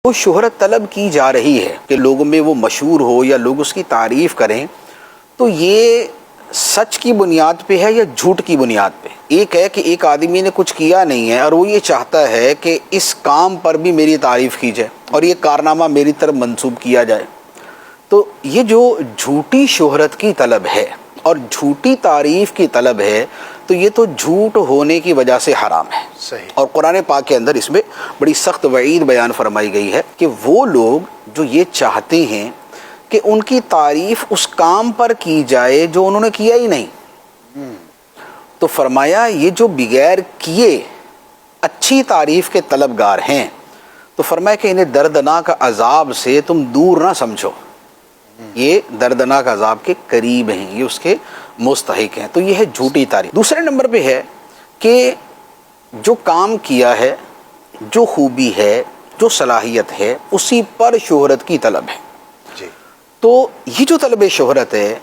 وہ شہرت طلب کی جا رہی ہے کہ لوگوں میں وہ مشہور ہو یا لوگ اس کی تعریف کریں، تو یہ سچ کی بنیاد پہ ہے یا جھوٹ کی بنیاد پہ؟ ایک ہے کہ ایک آدمی نے کچھ کیا نہیں ہے اور وہ یہ چاہتا ہے کہ اس کام پر بھی میری تعریف کی جائے اور یہ کارنامہ میری طرف منسوب کیا جائے، تو یہ جو جھوٹی شہرت کی طلب ہے اور جھوٹی تعریف کی طلب ہے، تو یہ تو جھوٹ ہونے کی وجہ سے حرام ہے۔ صحیح۔ اور قرآن پاک کے اندر اس میں بڑی سخت وعید بیان فرمائی گئی ہے کہ وہ لوگ جو یہ چاہتے ہیں کہ ان کی تعریف اس کام پر کی جائے جو انہوں نے کیا ہی نہیں، تو فرمایا یہ جو بغیر کیے اچھی تعریف کے طلبگار ہیں، تو فرمایا کہ انہیں دردناک عذاب سے تم دور نہ سمجھو، یہ دردناک عذاب کے قریب ہیں، یہ اس کے مستحق ہیں۔ تو یہ ہے جھوٹی تعریف۔ دوسرے نمبر پہ ہے کہ جو کام کیا ہے، جو خوبی ہے، جو صلاحیت ہے، اسی پر شہرت کی طلب ہے۔ جی۔ تو یہ جو طلب شہرت ہے،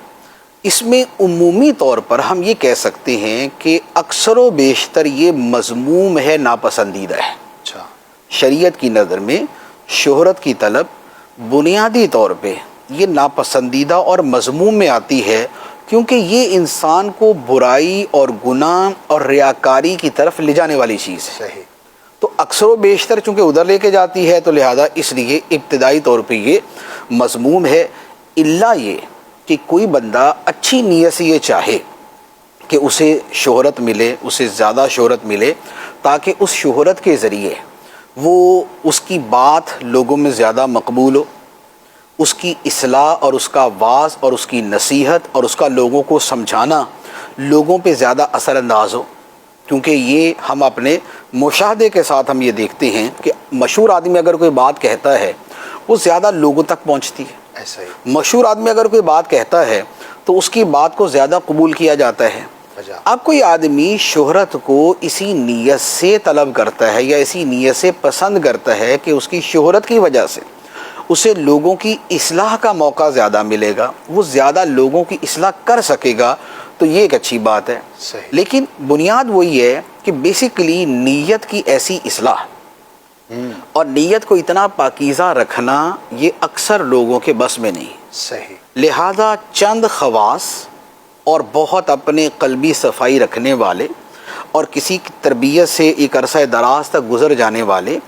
اس میں عمومی طور پر ہم یہ کہہ سکتے ہیں کہ اکثر و بیشتر یہ مذموم ہے، ناپسندیدہ ہے۔ اچھا۔ شریعت کی نظر میں شہرت کی طلب بنیادی طور پہ یہ ناپسندیدہ اور مذموم میں آتی ہے، کیونکہ یہ انسان کو برائی اور گناہ اور ریاکاری کی طرف لے جانے والی چیز ہے۔ صحیح۔ تو اکثر و بیشتر چونکہ ادھر لے کے جاتی ہے، تو لہذا اس لیے ابتدائی طور پہ یہ مذموم ہے، الا یہ کہ کوئی بندہ اچھی نیت سے یہ چاہے کہ اسے شہرت ملے، اسے زیادہ شہرت ملے، تاکہ اس شہرت کے ذریعے وہ اس کی بات لوگوں میں زیادہ مقبول ہو، اس کی اصلاح اور اس کا واعظ اور اس کی نصیحت اور اس کا لوگوں کو سمجھانا لوگوں پہ زیادہ اثر انداز ہو۔ کیونکہ یہ ہم اپنے مشاہدے کے ساتھ ہم یہ دیکھتے ہیں کہ مشہور آدمی اگر کوئی بات کہتا ہے وہ زیادہ لوگوں تک پہنچتی ہے۔ ایسا ہی۔ مشہور آدمی اگر کوئی بات کہتا ہے تو اس کی بات کو زیادہ قبول کیا جاتا ہے۔ اب کوئی آدمی شہرت کو اسی نیت سے طلب کرتا ہے یا اسی نیت سے پسند کرتا ہے کہ اس کی شہرت کی وجہ سے اسے لوگوں کی اصلاح کا موقع زیادہ ملے گا، وہ زیادہ لوگوں کی اصلاح کر سکے گا، تو یہ ایک اچھی بات ہے۔ صحیح۔ لیکن بنیاد وہی ہے کہ بیسیکلی نیت کی ایسی اصلاح اور نیت کو اتنا پاکیزہ رکھنا یہ اکثر لوگوں کے بس میں نہیں۔ صحیح۔ لہذا چند خواص اور بہت اپنے قلبی صفائی رکھنے والے اور کسی کی تربیت سے ایک عرصہ دراز تک گزر جانے والے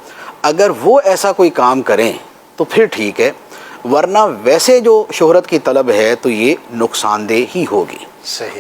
اگر وہ ایسا کوئی کام کریں تو پھر ٹھیک ہے، ورنہ ویسے جو شہرت کی طلب ہے تو یہ نقصان دہ ہی ہوگی۔ صحیح۔